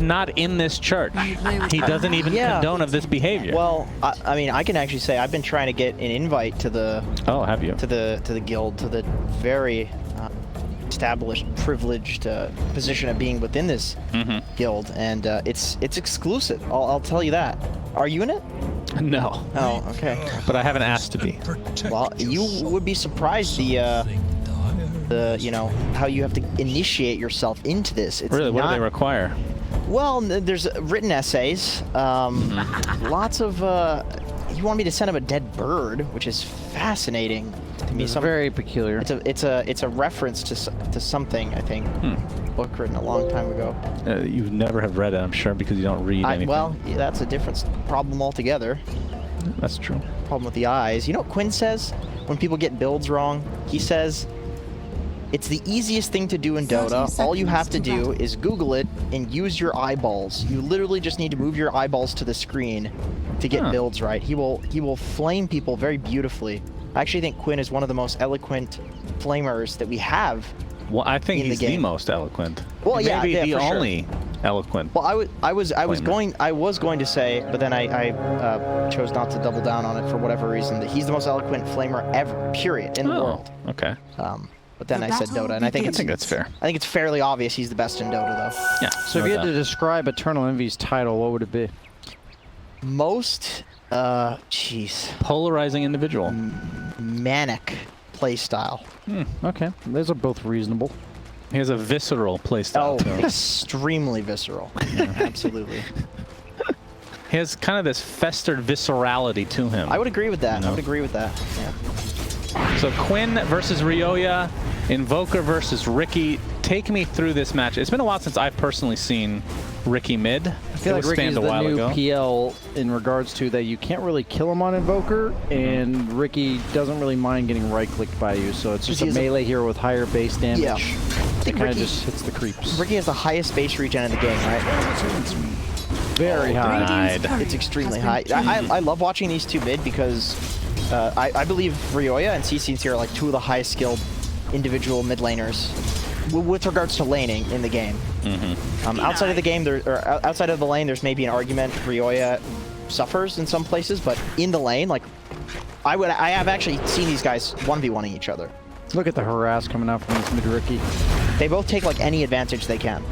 not in this church. He doesn't even condone of this behavior. Well, I mean, I can actually say I've been trying to get an invite to the have you? To the guild, to the very established, privileged position of being within this guild, and it's exclusive. I'll tell you that. Are you in it? No. Oh, okay. But I haven't asked to be. Well, you would be surprised the you know, how you have to initiate yourself into this. It's really, what do they require? Well, there's written essays. Lots of. You want me to send him a dead bird, which is fascinating to me. It's very peculiar. It's a reference to something, I think. Book written a long time ago. You never have read it, I'm sure, because you don't read anything. Well, yeah, that's a different problem altogether. That's true. Problem with the eyes. You know what Quinn says when people get builds wrong? He says, it's the easiest thing to do in Dota. All you have to do is Google it and use your eyeballs. You literally just need to move your eyeballs to the screen to get builds right. He will flame people very beautifully. I actually think Quinn is one of the most eloquent flamers that we have. Well, I think he's the most eloquent. Well, maybe yeah, the only eloquent. Well, I was going to say, but then I chose not to double down on it for whatever reason, that he's the most eloquent flamer ever, period, in the world. Okay. But then I said Dota, and I think that's fair. I think it's fairly obvious he's the best in Dota, though. Yeah. So if you had to describe Eternal Envy's title, what would it be? Most, jeez. Polarizing individual. Manic playstyle. Okay, those are both reasonable. He has a visceral playstyle. Oh, extremely visceral. Yeah, absolutely. He has kind of this festered viscerality to him. I would agree with that. You know? I would agree with that. Yeah. So Quinn versus Ryoya, Invoker versus Riki. Take me through this match. It's been a while since I've personally seen Riki mid. I feel like Ricky's the new PL in regards to that you can't really kill him on Invoker, and Riki doesn't really mind getting right-clicked by you, so it's just a melee hero with higher base damage. Yeah. I think Riki just hits the creeps. Riki has the highest base regen in the game, right? Very high. It's extremely high. I love watching these two mid because I believe Ryoya and CC are like two of the highest skilled individual mid laners with regards to laning in the game. Outside of the game, outside of the lane, there's maybe an argument Ryoya suffers in some places, but in the lane, like I have actually seen these guys 1v1ing each other. Look at the harass coming out from this mid Riki. They both take like any advantage they can.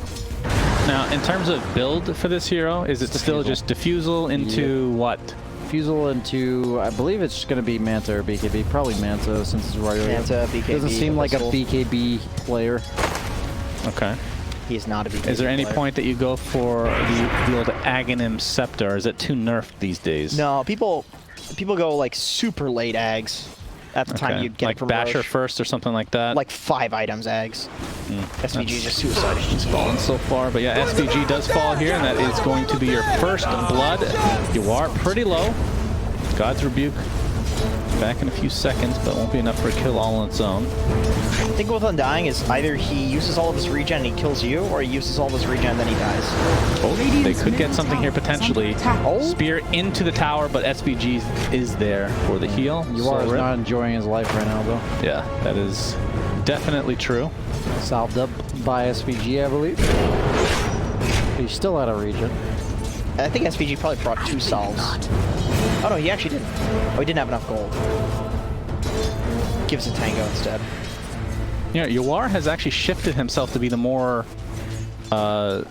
Now, in terms of build for this hero, is it still just diffusal into what? Diffusal into, I believe it's going to be Manta or BKB. Probably Manta since it's Ryoya. Manta, BKB. Doesn't seem like a BKB player. Okay. He is not a BKB Is there any player. point that you go for the old Aghanim Scepter, or is it too nerfed these days? No, people go like super late Ags at the time you'd get like it from Basher Roche. first or something like that? Like 5 items Ags. SVG is just suicide. He's fallen so far, but yeah, SVG does fall here, and that is going to be your first blood. You are pretty low. God's Rebuke back in a few seconds, but won't be enough for a kill all on its own. The thing with Undying is either he uses all of his regen and he kills you, or he uses all of his regen and then he dies. Oh, they could get something here potentially. Spear into the tower, but SVG is there for the heal. Yuar is not enjoying his life right now, though. Yeah, that is definitely true. Salved up by SVG, I believe. But he's still out of regen. I think SVG probably brought 2 salves. Oh no, he actually didn't. Oh, he didn't have enough gold. Gives a tango instead. Yeah, Yuar has actually shifted himself to be the more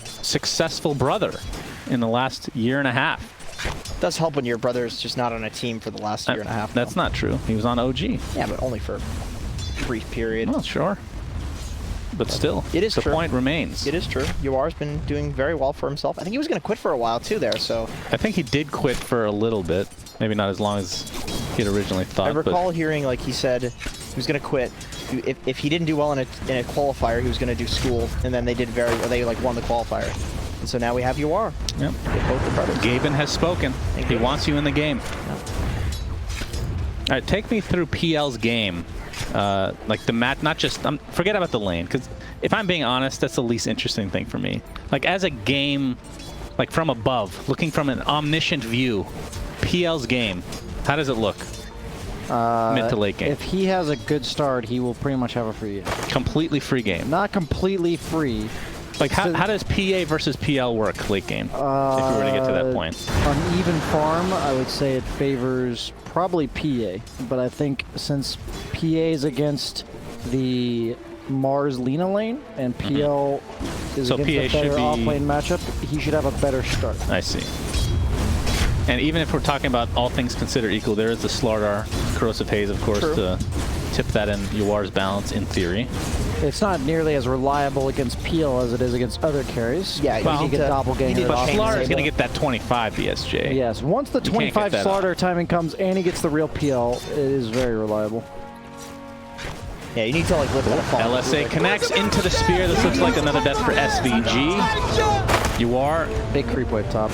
successful brother in the last year and a half. It does help when your brother is just not on a team for the last year and a half. That's not true. He was on OG. Yeah, but only for a brief period. Well, sure. But still, it is the true. point remains. It is true. Yuar's been doing very well for himself. I think he was going to quit for a while too there, so... I think he did quit for a little bit. Maybe not as long as he had originally thought. I recall hearing, like, he said he was going to quit. If he didn't do well in a qualifier, he was going to do school, and then they did they won the qualifier. And so now we have Yuar. Yep. Both the brothers. Gaben has spoken. He wants you in the game. Yep. All right, take me through PL's game. Like the match, not just, forget about the lane, because if I'm being honest, that's the least interesting thing for me. Like as a game, like from above, looking from an omniscient view, PL's game, how does it look? Mid to late game. If he has a good start, he will pretty much have a free game. Completely free game. Not completely free, Like, how does PA versus PL work late game, if we were to get to that point? On even farm, I would say it favors probably PA, but I think since PA is against the Mars Lina lane and PL is So against PA a better should be... off-lane matchup, he should have a better start. I see. And even if we're talking about all things considered equal, there is the Slardar Corrosive Haze, of course, to tip that in Yuar's balance, in theory. It's not nearly as reliable against Peel as it is against other carries. Yeah, well, you get doppelganger. But Slardar is going to get that 25 BSJ. Yes, once the 25 Slardar timing comes and he gets the real PL, it is very reliable. Yeah, you need to like lift that fall. LSA connects into the spear. This looks like another death for SVG. Yuar. Big creep wave top.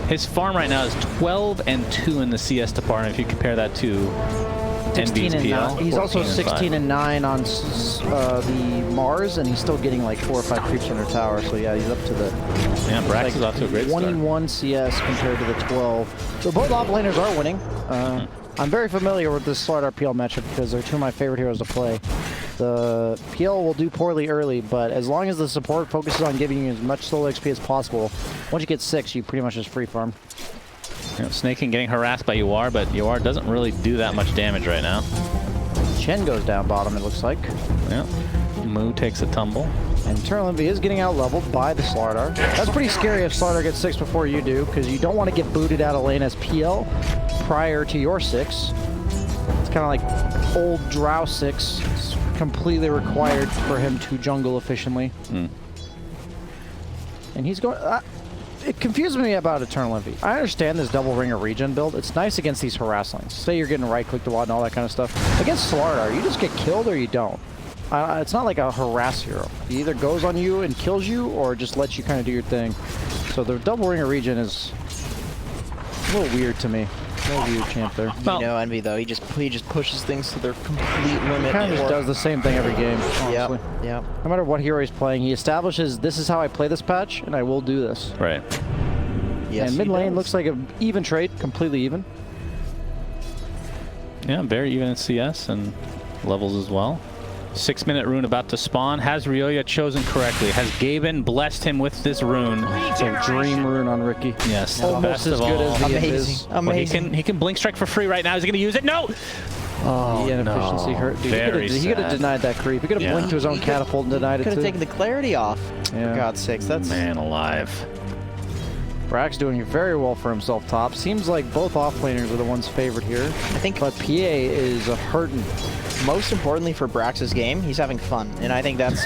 His farm right now is 12-2 in the CS department. If you compare that to 16 and 9. He's also 16 and 9 on the Mars, and he's still getting like 4 or 5 creeps on her tower. So yeah, he's up to the. Yeah, Brax is off to a great start. 21 CS compared to the 12. So both offlaners are winning. I'm very familiar with this Slardar PL matchup because they're two of my favorite heroes to play. The PL will do poorly early, but as long as the support focuses on giving you as much solo XP as possible, once you get 6, you pretty much just free farm. You know, Snaking getting harassed by Yuar, but Yuar doesn't really do that much damage right now. Chen goes down bottom, it looks like. Yeah. Moo takes a tumble. And Eternal Envy is getting out leveled by the Slardar. That's pretty scary if Slardar gets 6 before you do, because you don't want to get booted out of lane as PL prior to your 6. It's kind of like old Drow 6. It's completely required for him to jungle efficiently. And he's going... it confuses me about Eternal Envy. I understand this double ringer regen build. It's nice against these harass lanes. Say you're getting right-clicked a lot and all that kind of stuff. Against Slardar, you just get killed or you don't. It's not like a harass hero. He either goes on you and kills you or just lets you kind of do your thing. So the double ringer regen is a little weird to me. No weird champ there. Well, you know, Envy though, he just pushes things to their complete limit. He kind of just does the same thing every game, honestly. Yeah. No matter what hero he's playing, he establishes this is how I play this patch, and I will do this. Right. Yes, and mid lane looks like an even trade, completely even. Yeah, very even in CS and levels as well. 6-minute rune about to spawn. Has Ryoya chosen correctly? Has Gaben blessed him with this rune? It's a dream rune on Riki. Yes, almost as good as the Amazing. Well, he can blink strike for free right now. Is he going to use it? No! Oh, the inefficiency hurt. Dude, he could have denied that creep. He could have blinked to his own catapult and denied it too. Could have taken the clarity off. Yeah. For God's sakes, that's... Man alive. Brax doing very well for himself top. Seems like both offlaners are the ones favored here. I think... But PA is hurting. Most importantly for Brax's game, he's having fun, and I think that's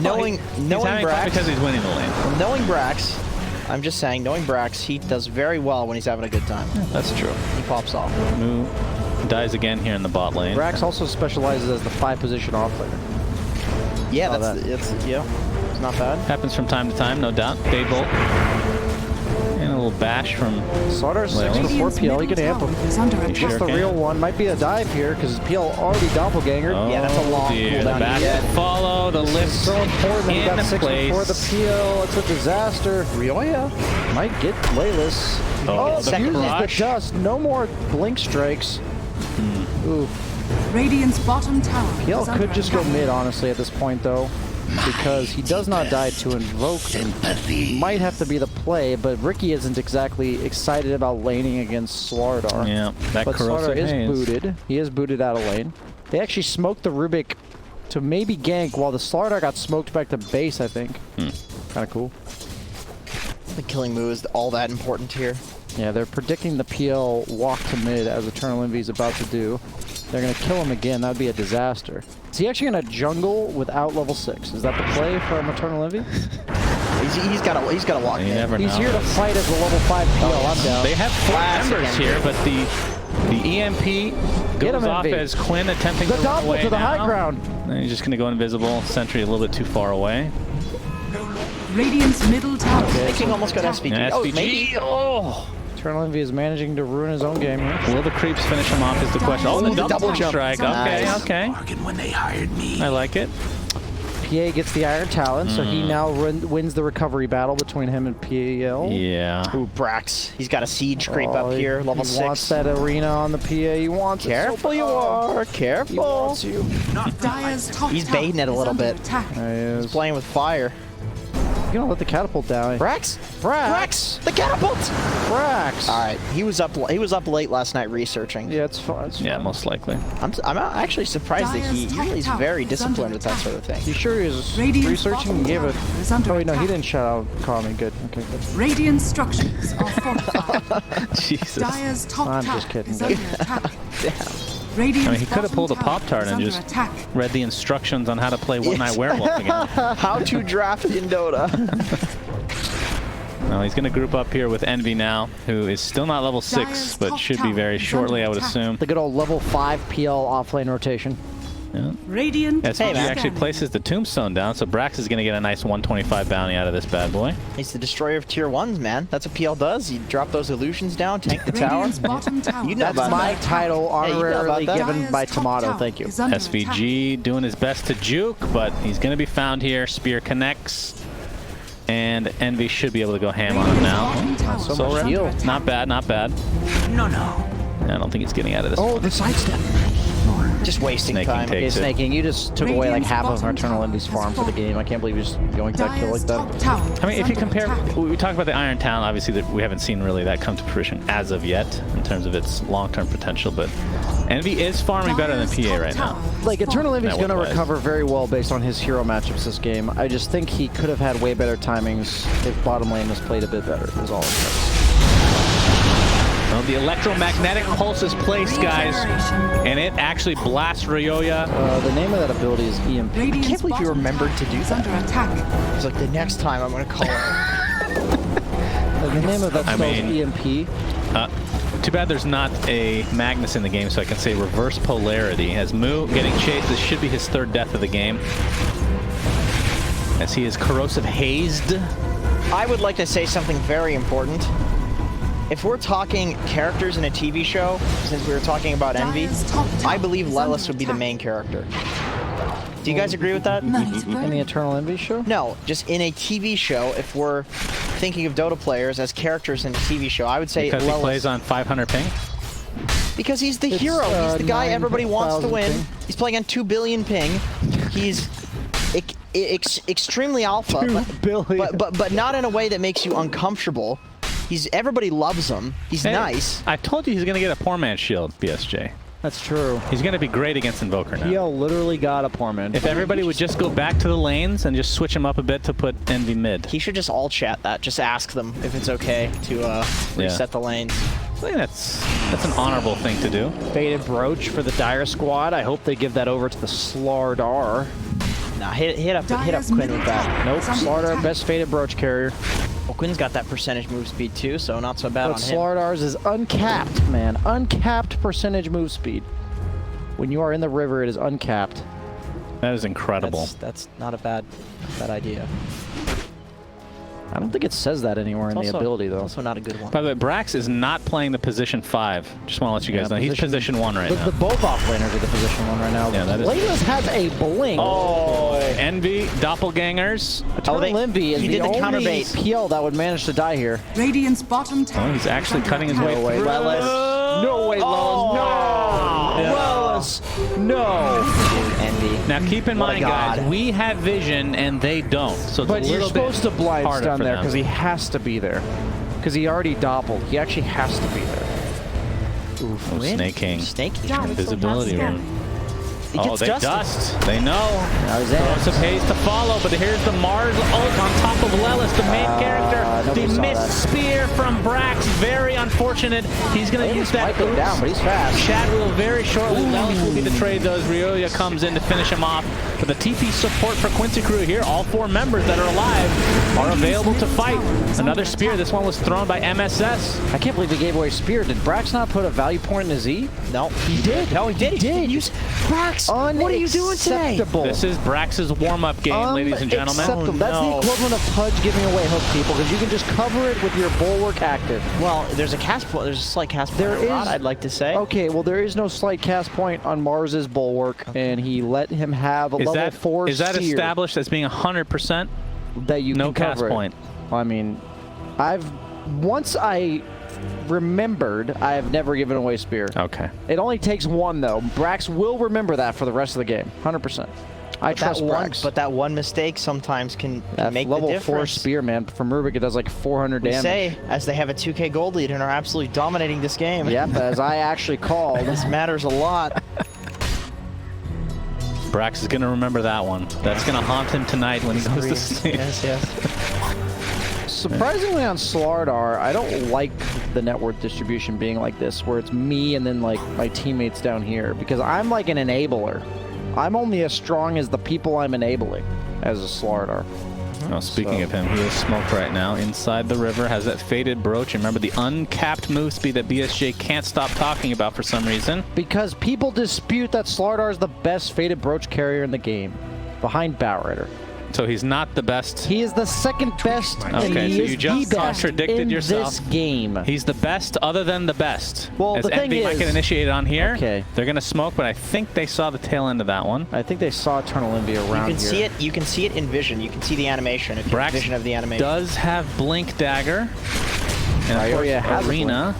knowing Brax because he's winning the lane. Knowing Brax, I'm just saying, knowing Brax, he does very well when he's having a good time. Yeah, that's true. He pops off. Moo dies again here in the bot lane. Brax also specializes as the 5-position offlaner. Yeah, it's not bad. Happens from time to time, no doubt. Baybolt. And a little bash from Slardar 6 before PL. You can amp him. He gets the real one. Might be a dive here because PL already doppelgangered. Oh, yeah, that's a long cooldown. The basket follow, the lift so important. He got 6 before the PL. It's a disaster. Ryoya might get Playless. Oh, the uses the dust. No more blink strikes. Ooh. Radiant's bottom tower. PL could just go mid, honestly, at this point, though. Because he does not die to invoke. Might have to be the play, but Riki isn't exactly excited about laning against Slardar. Yeah, that but Slardar is haze. booted. He is booted out of lane. They actually smoked the Rubik to maybe gank while the Slardar got smoked back to base, I think. Kind of cool. The killing move is all that important here. Yeah, they're predicting the PL walk to mid as Eternal Envy is about to do. They're going to kill him again. That would be a disaster. Is he actually going to jungle without level 6? Is that the play from Eternal Envy? he's got to walk in. He's here to fight as a level 5 PL. I'm down. They have 4 members here, but the EMP goes off as Quinn attempting to run away to the now. high ground. And he's just going to go invisible. Sentry a little bit too far away. Radiant's middle tower. Thinking almost got SVG. Yeah, Oh, SVG. maybe. Oh. Eternal Envy is managing to ruin his own game here. Will the creeps finish him off is the question. Oh, the double jump. strike. Nice. Okay. When they hired me. I like it. PA gets the Iron Talon, so he now wins the recovery battle between him and PAL. Yeah. Ooh, Brax. He's got a siege creep up here, level 6. He wants that arena on the PA. He wants Careful it. you are. Careful. He wants you. Dire's top He's tower baiting it a is little under bit. attack. He is. He's playing with fire. You're gonna let the catapult down. Brax? Brax! The catapult! Brax! All right, he was up late last night researching. Yeah, it's fine. It's Yeah, fine. most likely. I'm actually surprised that Dire's top he's tower very is disciplined under with that attack. sort of thing. You sure he was Radiant's researching and bottom gave it? tower is under Oh wait, no, he attack. didn't shout out Kami. Good. Okay, good. Radiant structures are fortified. Jesus. Dire's top I'm tower just kidding. is under attack. Damn. Radiant's I mean, he could have bottom pulled a tower Pop-Tart is and under just attack. read the instructions on how to play One Yes. Night Werewolf again. How to draft in Dota. No, he's going to group up here with Envy now, who is still not level 6, Dire's but top should be tower very is shortly, under I would attack. assume. The good old level 5 PL offlane rotation. Yeah. Radiant SVG man. actually places the tombstone down, so Brax is going to get a nice 125 bounty out of this bad boy. He's the destroyer of tier 1s, man. That's what PL does. You drop those illusions down, tank the tower. Radiant's bottom tower. You know That's about my that. title, Hey, you know about honorarily that. given Dire's by top Tomato. tower Thank you. is under attack. SVG doing his best to juke, but he's going to be found here. Spear connects, and Envy should be able to go ham on him now. Radiant's bottom so tower much is under heal. attack. Not bad, not bad. I don't think he's getting out of this. Oh, the sidestep. Just wasting Snaking time. take. Okay, Takes it. Snaking, you just took away like Radiant's half of bottom Eternal tower Envy's has farm for the fallen. game. I can't believe you're just going to that kill like Dire's top that. tower I mean, is if you under compare, attack. we talked about the Iron Talon, obviously that we haven't seen really that come to fruition as of yet in terms of its long-term potential, but Envy is farming better than Dire's PA top right now. tower is Like, Eternal fallen. Envy's going to Network-wise. recover very well based on his hero matchups this game. I just think he could have had way better timings if bottom lane was played a bit better, is all it says. Well, the electromagnetic pulse is placed, guys, and it actually blasts Ryoya. The name of that ability is EMP. Radiant's can't believe you bottom remembered tower to do is that. under attack. He's like, the next time I'm going to call it. The name of that I spell is mean- EMP. Too bad there's not a Magnus in the game, so I can say reverse polarity. As Moo getting chased, this should be his 3rd death of the game. As he is corrosive hazed. I would like to say something very important. If we're talking characters in a TV show, since we were talking about Envy, Dire's top tower I believe is Lelis under would be the attack. main character. Do you guys agree with that? In the Eternal Envy show? No, just in a TV show, if we're thinking of Dota players as characters in a TV show, I would say Because he Lelis. plays on 500 ping? Because he's the It's, hero. He's the guy everybody wants to 9,000 win. ping. He's playing on 2 billion ping. He's extremely alpha, 2 billion. but not in a way that makes you uncomfortable. Everybody loves him. He's Hey, nice. I told you he's going to get a poor man's shield, BSJ. That's true. He's going to be great against Invoker now. PL literally got a poor man. If everybody would just go back to the lanes and just switch him up a bit to put Envy mid. He should just all chat that. Just ask them if it's okay to reset the lanes. I think that's an honorable thing to do. Faded Brooch for the Dire squad. I hope they give that over to the Slardar. Nah, hit up Dire's Quinn middle with that. tower Nope, is under Slardar, attack. best Faded Brooch carrier. Well, Quinn's got that percentage move speed too, so not so bad But on him. Slardar's is uncapped, man. Uncapped percentage move speed. When you are in the river, it is uncapped. That is incredible. That's not a bad idea. I don't think it says that anywhere in the ability, though. Also not a good one. By the way, Brax is not playing the position 5. Just want to let you guys know. He's position 1 right now. The both offlaners are the position 1 right now. Yeah, that is- Layla's has a blink. Oh, Envy, doppelgangers. Eternal Envy is he the did the only counterbait. PL that would manage to die here. Radiant's bottom tower. Oh, he's actually is under cutting his attack. way No way, through. Lelis. No way, Lelis. No! Yeah. Lelis. No! Envy. Now keep in What a mind, guys, god. we have vision and they don't. So it's But a you're little supposed bit to blind harder stun for there them. because he has to be there. Because he already doppeled. He actually has to be there. Oh, Win. Snake King. Snake King. Dire's Invisibility top rune. He Oh, gets they dusted. dust. They know. Now he's in. Corrosive haze to follow, but here's the Mars ult on top of Lelis, the main character. nobody The saw missed that. spear from Brax. Very unfortunate. He's going to use that. Might go down, but he's fast. Chad will very shortly. Lelis will be the trade, though, as Ryoya comes in to finish him off. But the TP support for Quincy Crew here, all 4 members that are alive are available to fight. Another spear. This one was thrown by MSS. I can't believe he gave away Spear. Did Brax not put a value point in his E? No, He did. No, he did. He did. Use Brax. What are you doing today? Unacceptable. This is Brax's warm-up game, ladies and gentlemen. Unacceptable. Oh, That's no. the equivalent of Pudge giving away hook people because you can just cover it with your bulwark active. Well, there's a cast point. There's a slight cast point. There on Rod, is- I'd like to say. Okay, well there is no slight cast point on Mars's bulwark, and he let him have a level 4 is that steer established as being 100%? that you No can cast cover it. point. I mean, once I remembered, I have never given away Spear. Okay. It only takes 1 though. Brax will remember that for the rest of the game, 100%. I trust Brax. But that one mistake sometimes can make the level difference. 4 spear, man. From Rubik, it does like 400 damage. Say, as they have a 2K gold lead and are absolutely dominating this game. Yep, as I actually called. This matters a lot. Brax is going to remember that one. That's going to haunt him tonight when he goes to sleep. Yes. Surprisingly on Slardar, I don't like the net worth distribution being like this, where it's me and then like my teammates down here, because I'm like an enabler. I'm only as strong as the people I'm enabling as a Slardar. Oh, speaking of him, he is smoked right now inside the river, has that faded brooch. And remember the uncapped move speed that BSJ can't stop talking about for some reason. Because people dispute that Slardar is the best faded brooch carrier in the game, behind Batrider. So he's not the best. He is the second best. Okay, so you just contradicted yourself. This game. He's the best other than the best. Well, as the thing Envy might is, get initiated on here. Okay. They're going to smoke, but I think they saw the tail end of that one. I think they saw Eternal Envy around here. See it. You can see it in vision. You can see the animation. If you have vision of the animation. Does have Blink Dagger. And of course, Arena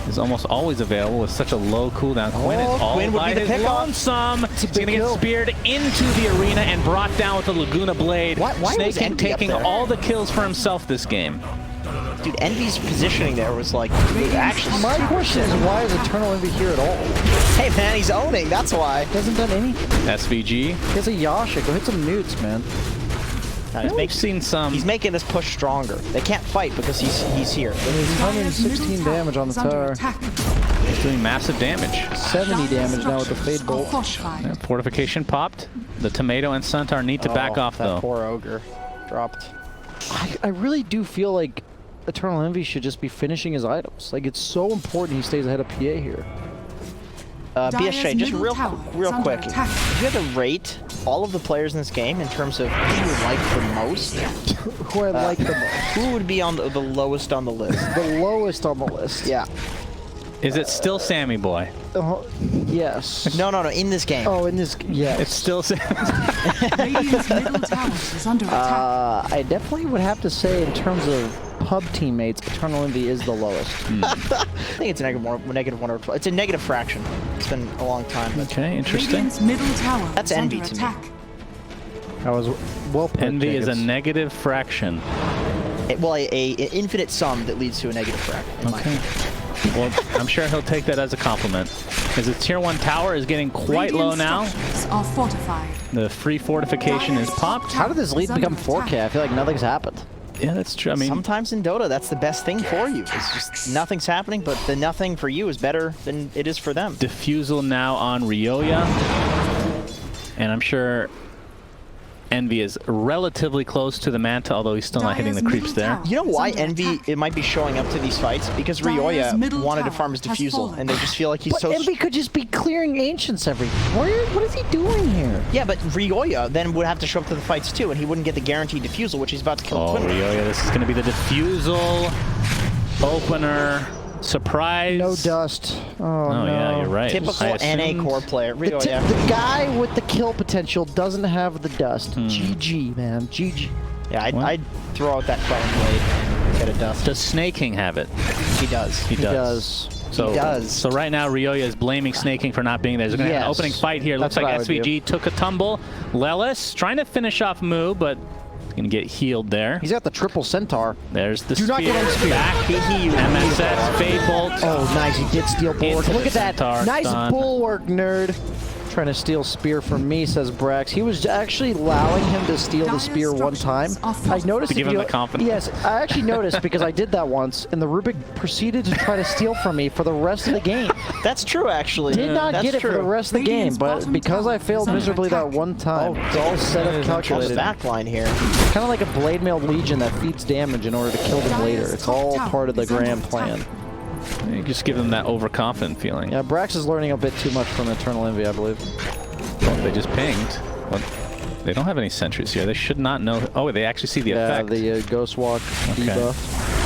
is almost always available with such a low cooldown. Quinn is all by his lonesome. He's going to get speared into the arena and brought down with the Laguna Blade. Why Snake taking all the kills for himself this game. Dude, Envy's positioning there was like actually. My question is, why is Eternal Envy here at all? Hey man, he's owning. That's why. He hasn't done anything. SVG. He has a Yasha. Go hit some newts, man. We've seen some. He's making this push stronger. They can't fight because he's here. He's 116 damage on the tower. He's doing massive damage. 70 damage now with the Fade Bolt. Yeah, fortification popped. The Tomato and Centaur need to back off that though. Poor Ogre dropped. I really do feel like Eternal Envy should just be finishing his items. Like, it's so important he stays ahead of PA here. BSJ, just real quick. If you had to rate all of the players in this game in terms of who you like the most, Who I like the most. who would be on the lowest on the list? The lowest on the list. Yeah. Is it still Sammy Boy? Yes. No. In this game. Oh, in this, yes. It's still Sammy. Radiant's middle tower is under attack. I definitely would have to say, in terms of pub teammates, Eternal Envy is the lowest. I think it's a negative one or 12. It's a negative fraction. It's been a long time. Okay, interesting. Radiant's middle tower That's is Envy under to me. attack. That was well put. Envy is a negative fraction. Well, an infinite sum that leads to a negative fraction. In my Okay. opinion. Well, I'm sure he'll take that as a compliment. As the tier 1 tower is getting quite low now. Structures are fortified. The free fortification is popped. How did this lead become 4K? I feel like nothing's happened. Yeah, that's true. I mean, sometimes in Dota, that's the best thing for you. It's just nothing's happening, but the nothing for you is better than it is for them. Diffusal now on Ryoya. And I'm sure Envy is relatively close to the Manta, although he's still not hitting the creeps there. You know why Envy might be showing up to these fights? Because Ryoya wanted to farm his Diffusal, and they just feel like he's so... But Envy could just be clearing Ancients every... What is he doing here? Yeah, but Ryoya then would have to show up to the fights too, and he wouldn't get the guaranteed Diffusal, which he's about to kill Twin. Ryoya, this is going to be the Diffusal opener. Surprise. No dust. Oh, no. Yeah, you're right. Typical NA core player. The guy with the kill potential doesn't have the dust. GG, man. GG. Yeah, I'd throw out that Crown Blade and get a dust. Does Snaking have it? He does. He does. So, he does. So right now, Ryoya is blaming Snaking for not being there. There's going to have an opening fight here. Looks like SVG took a tumble. Lelis trying to finish off Moo, but going to get healed there. He's got the triple Centaur. There's the spear. Do not get on spear. Back. MSS, Fade Bolt. Oh, nice. He did steal bulwark. Look at that. Nice bulwark, nerd. Trying to steal spear from me, says Brax. He was actually allowing him to steal the spear one time. I noticed to give him the confidence. Yes, I actually noticed because I did that once, and the Rubik proceeded to try to steal from me for the rest of the game. That's true, actually. Did not get it for the rest of the game, but because I failed miserably that one time, it's all set up calculated. Backline here. Kind of like a blade mail legion that feeds damage in order to kill them later. It's all part of the grand plan. You just give them that overconfident feeling. Yeah, Brax is learning a bit too much from Eternal Envy, I believe. Well, they just pinged. Well, they don't have any sentries here. They should not know. Oh, they actually see the effect. Yeah, the Ghost Walk debuff.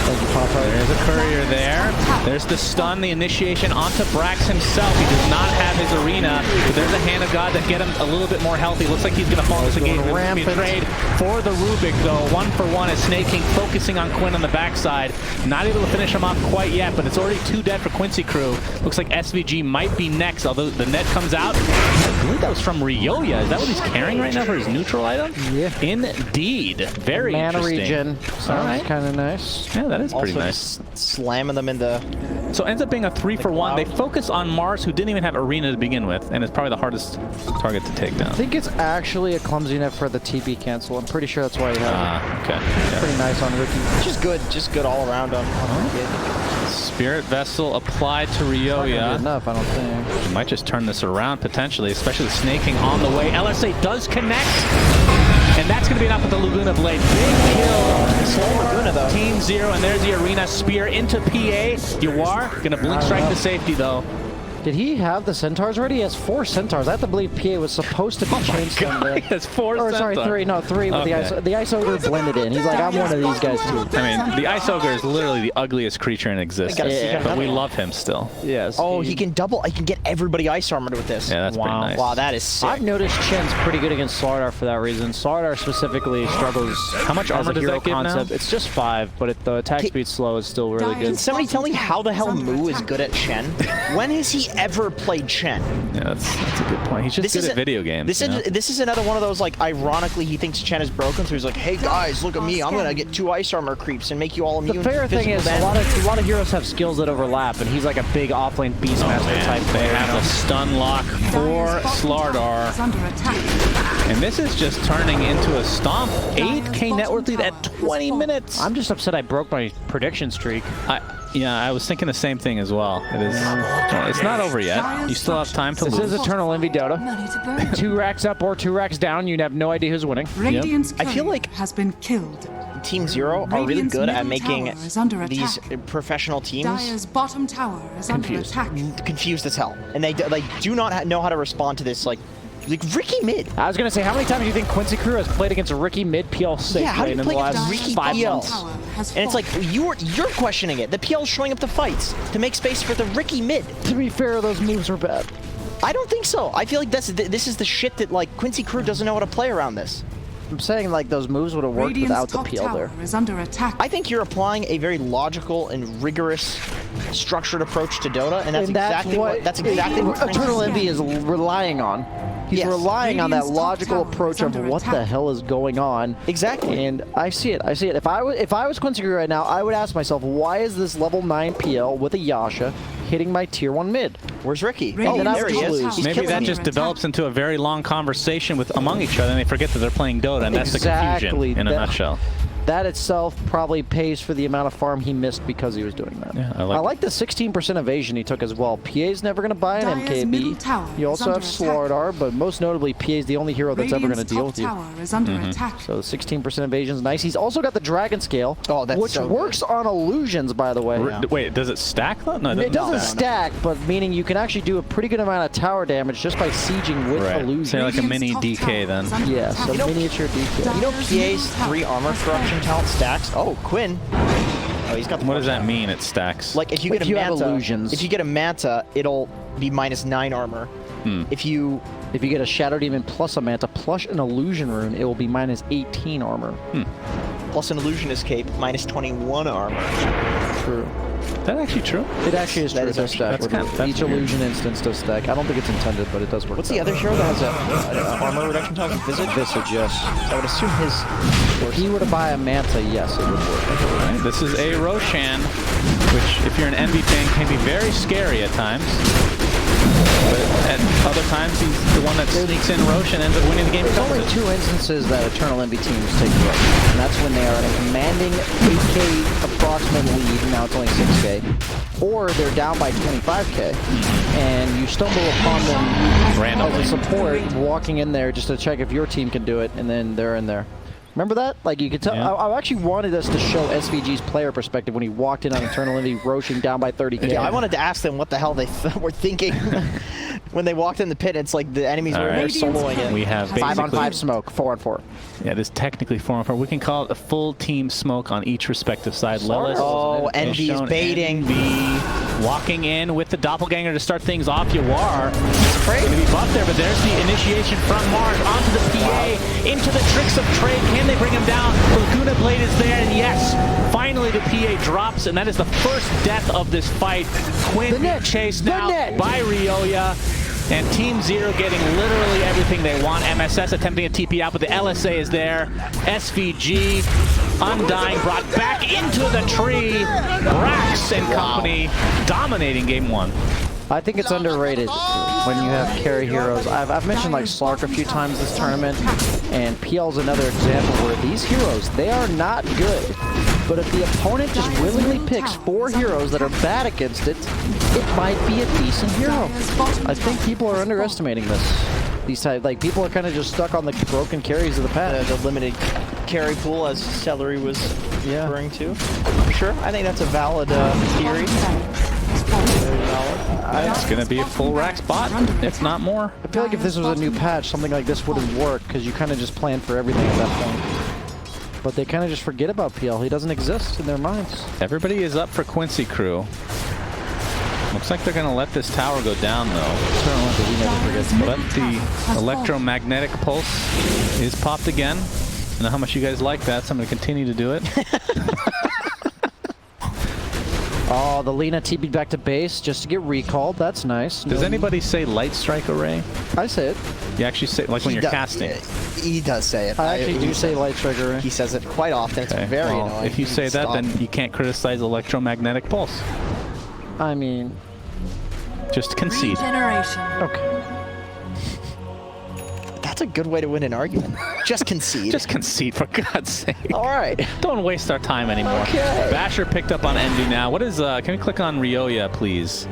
Thank you, Papa. There's a courier there. There's the stun, the initiation onto Brax himself. He does not have his arena, but there's a hand of God that get him a little bit more healthy. Looks like he's going to fall into the game. Be a trade for the Rubik, though. 1-for-1 is Snake King focusing on Quinn on the backside. Not able to finish him off quite yet, but it's already 2 dead for Quincy Crew. Looks like SVG might be next, although the net comes out. I believe that was from Ryoya. Is that what he's carrying right now for his neutral item? Yeah. Indeed. Very Mana interesting. regen. Sounds kind of nice. Yeah, that is pretty Also nice. just slamming them into... So it ends up being a 3-for-1. They focus on Mars, who didn't even have arena to begin with, and it's probably the hardest target to take down. I think it's actually a clumsy net for the TP cancel. I'm pretty sure that's why he has it. Okay. Yeah. Pretty nice on Riki. Just good all around on Riki. Spirit Vessel applied to Not gonna be Ryoya. enough, I don't think. He might just turn this around potentially, especially the Snake King on the way. LSA does connect, and that's going to be enough with the Laguna Blade. Big kill. Slow Laguna, though. Team 0, and there's the arena spear into PA. You are going to blink strike to safety, though. Did he have the centaurs already? He has 4 centaurs. I have to believe PA was supposed to be changed on there. He has 4 Or sorry, centaurs. 3. No, 3 with Okay. the ice ogre blended in. He's like, I'm one of these guys too. I mean, the Ice Ogre is literally the ugliest creature in existence, Yeah. but we love him still. Yes. Oh, he can double. I can get everybody ice armored with this. Yeah, that's pretty Wow. nice. Wow, that is sick. I've noticed Chen's pretty good against Slardar for that reason. Slardar specifically struggles. How much armor does that give now? It's just 5, but the attack speed slow is still really Can good. somebody tell me how the hell Moo is good at Chen? When has he ever played Chen? Yeah, that's a good point. He's just good at video games. This is another one of those, like, ironically, he thinks Chen is broken, so he's like, hey guys, look at me, I'm gonna get 2 ice armor creeps and make you all immune The fair to thing physical is, damage. a lot of heroes have skills that overlap, and he's like a big offlane beastmaster type They player. have a stun lock for Slardar. Is under attack. And this is just turning into a stomp. 8K net worth lead at 20 minutes. I'm just upset I broke my prediction streak. Yeah, I was thinking the same thing as well. It is. Well, it's not over yet. You still have time to This lose. is Eternal Envy Dota. Money to burn. 2 racks up or 2 racks down, you'd have no idea who's winning. Radiant's I feel courier like- has been killed. Team Zero are really Radiant's good at middle making tower is under these attack. professional teams Dire's bottom tower is Confused. under attack. confused as hell. And they do not know how to respond to this, like Riki mid. I was going to say, how many times do you think Quincy Crew has played against a Riki mid PL safe Yeah, how do lane you in the play against last Riki 5 PL? months? Tower has And it's like, fallen. you're questioning it. The PL's showing up to fights to make space for the Riki mid. To be fair, those moves were bad. I don't think so. I feel like this is the shit that, like, Quincy Crew doesn't know how to play around this. I'm saying, like, those moves would have worked Radiant's without the top PL there. tower is under attack. I think you're applying a very logical and rigorous, structured approach to Dota, and that's exactly what Eternal Envy is relying on. He's Yes. relying on that Radiant's top logical tower approach is of under what the attack. hell is going on. Exactly. And I see it. I see it. If I was Quincy Crew right now, I would ask myself, why is this level 9 PL with a Yasha hitting my tier 1 mid? Where's Ricky? Radiant's then I there would he just is. lose. He's Maybe killing that me. just develops into a very long conversation among each other, and they forget that they're playing Dota, and that's the confusion in a nutshell. That itself probably pays for the amount of farm he missed because he was doing that. Yeah, I like the 16% evasion he took as well. PA's never going to buy an Dire's middle MKB. tower You is also have under attack. Slardar, but most notably, PA's the only hero that's ever going to Radiant's deal top with you. tower is under attack. So 16% evasion is nice. He's also got the Dragon Scale, Oh, that's which so works on illusions, by the way. Wait, does it stack though? No, It doesn't stack, but meaning you can actually do a pretty good amount of tower damage just by sieging with Right. illusions. So like a mini Radiant's top DK tower then. is under Yeah, attack. so miniature DK. You know Dire's PA's middle 3 tower armor has corruption fallen. talent stacks? Oh, Quinn. Oh, he's got the What does that force. mean? It stacks. Like, if you If get a you have Manta, illusions. if you get a Manta, it'll be -9 armor. If you If you get a Shadow Demon plus a Manta plus an Illusion Rune, it will be -18 armor. plus an illusion escape, -21 armor. True. is that actually true? It actually is That true. is It does actually- stack. that's with kind of- that's each weird. illusion instance does stack. I don't think it's intended, but it does work. What's that the other way. hero that has a armor reduction talent? Visage? Visage, yes. I would assume his. If he were to buy a Manta, yes, it would work. Right, this is a Roshan, which, if you're an Envy fan, can be very scary at times. But at other times, he's the one that sneaks in Roshan and ends up winning the game. There's only because of it. 2 instances that Eternal Envy teams take away, and that's when they are in a commanding 8k approximate lead, now it's only 6k, or they're down by 25k, and you stumble upon them Randomly. as a support walking in there just to check if your team can do it, and then they're in there. Remember that? Like, you could tell. Yeah. I actually wanted us to show SVG's player perspective when he walked in on Eternal Envy, roaching down by 30K. Yeah, I wanted to ask them what the hell they were thinking when they walked in the pit. It's like the enemies were there soloing it. We have 5-on-5 smoke, 4-on-4. Yeah, this is technically 4-on-4. We can call it a full team smoke on each respective side. Lelis. Oh, Envy is baiting. Envy walking in with the doppelganger to start things off. Yawar Trade. going to be buffed there, but there's the initiation from Mars onto the PA, into the tricks of trade. Can they bring him down? Laguna Blade is there, and yes, finally the PA drops, and that is the first death of this fight. Quinn being chased now by Ryoya. And Team Zero getting literally everything they want. MSS attempting a TP out, but the LSA is there. SVG, Undying brought back into the tree. Brax and company dominating game 1. I think it's underrated when you have carry heroes. I've mentioned like Slark a few times this tournament, and PL's another example where these heroes, they are not good. But if the opponent just willingly picks 4 heroes that are bad against it, it might be a decent hero. I think people are underestimating this. These type, like, people are kind of just stuck on the broken carries of the past. The limited carry pool, as Celery was referring to. Sure, I think that's a valid theory. Very valid. It's going to be a full rack spot, if not more. I feel like if this was a new patch, something like this wouldn't work, because you kind of just plan for everything at that point. But they kind of just forget about PL. He doesn't exist in their minds. Everybody is up for Quincy Crew. Looks like they're going to let this tower go down, though. But the electromagnetic pulse is popped again. I know how much you guys like that, so I'm going to continue to do it. Oh, the Lina TP'd back to base just to get recalled. That's nice. Does anybody say light strike array? I say it. You actually say, like when you're casting? He does say it. I actually do say light strike array. He says it quite often. It's very annoying. If you say that, then you can't criticize electromagnetic pulse. I mean... Just concede. Okay. That's a good way to win an argument. Just concede. Just concede, for God's sake. All right. Don't waste our time anymore. Okay. Basher picked up on Envy now. What is, can we click on Ryoya, please?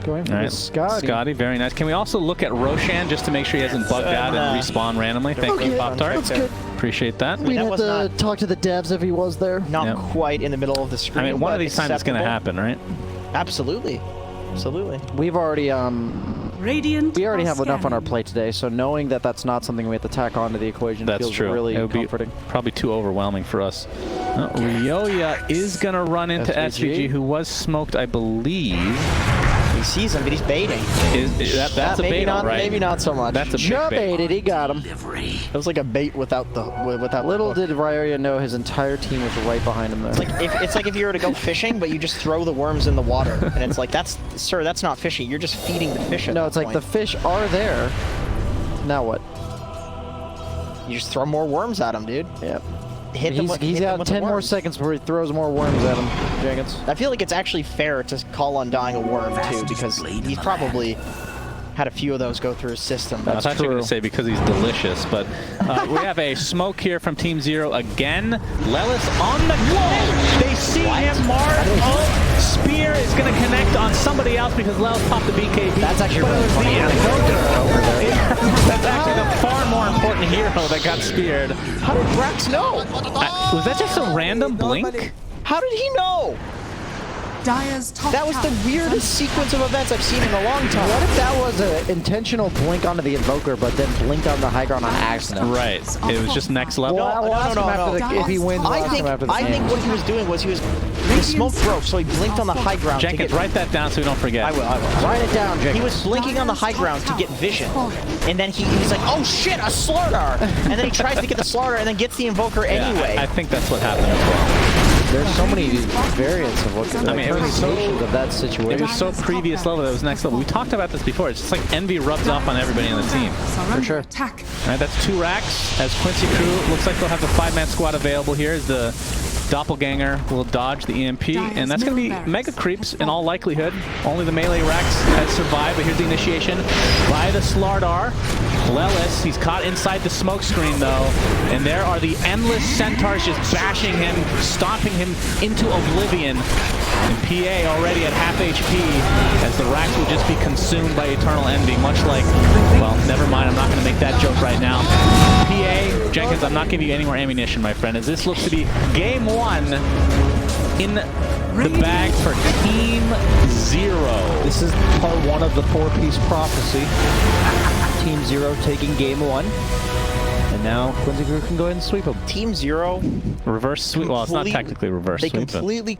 Going for Scotty. Scotty, very nice. Can we also look at Roshan just to make sure he hasn't bugged out and respawn randomly? Thank you, Pop-Tart. That's good. Appreciate that. We'd have to talk to the devs if he was there. Not quite in the middle of the screen. I mean, one of these times it's going to happen, right? Absolutely. Absolutely. We've already we already have enough on our scanning. plate today, so knowing that that's not something we have to tack onto the equation feels really comforting. Probably too overwhelming for us. Ryoya is going to run into SVG, who was smoked, I believe. He sees him, but he's baiting. That's a bait, right? Maybe not so much. That's a big bait. Baited, he got him. It was like a bait without the Little did Ryoya know his entire team was right behind him there. It's like if you were to go fishing, but you just throw the worms in the water, and it's like that's not fishing. You're just feeding the fish. No, it's like the fish are there. Now what? You just throw more worms at him, dude. Yep. He's got 10 more seconds before he throws more worms at him, Jenkins. I feel like it's actually fair to call Undying a worm, too, because he's probably had a few of those go through his system. I thought you were going to say because he's delicious, but we have a smoke here from Team Zero again. Lelis on the go. They see him, Mars. Oh, Spear is going to connect on somebody else because Lelis popped the BKB. That's actually really funny. That's actually the far more important hero that got speared. How did Brax know? Was that just a random blink? How did he know? Dire's top That was the tower is weirdest sequence of events I've seen in a long time. What if that was an intentional blink onto the Invoker, but then blinked on the high ground on accident? Right. It was just next level. We'll ask him after the, if he wins, we'll ask him after the I game. think what he was doing was the smoke broke, so he blinked on the high ground. Jenkins, write that down so we don't forget. I will. Write it down, Jenkins. He was blinking on the high ground to get vision, and then he's like, "Oh shit, a Slardar!" And then he tries to get the Slardar, and then gets the Invoker anyway. I think that's what happened as well. There's so many variants of what I mean, it was so of that situation. It was so previous level that was next level. We talked about this before. It's just like Envy rubs off on everybody on the team. For sure. Attack. All right, that's 2 racks as Quincy Crew looks like they'll have the 5-man squad available here as the Doppelganger will dodge the EMP, and that's going to be mega creeps in all likelihood. Only the melee racks has survived, but here's the initiation by the Slardar. Lelis, he's caught inside the smoke screen though, and there are the endless centaurs just bashing him, stomping him into oblivion. And PA already at half HP as the racks will just just be consumed by eternal envy, much like, well, never mind, I'm not going to make that joke right now. PA, Jenkins, I'm not giving you any more ammunition, my friend, as this looks to be game 1 in the bag for Team 0. This is part 1 of the 4-piece prophecy. Team 0 taking game 1. And now Quincy Crew can go ahead and sweep them. Team 0. Reverse sweep. Well, it's not technically reverse They sweep. completely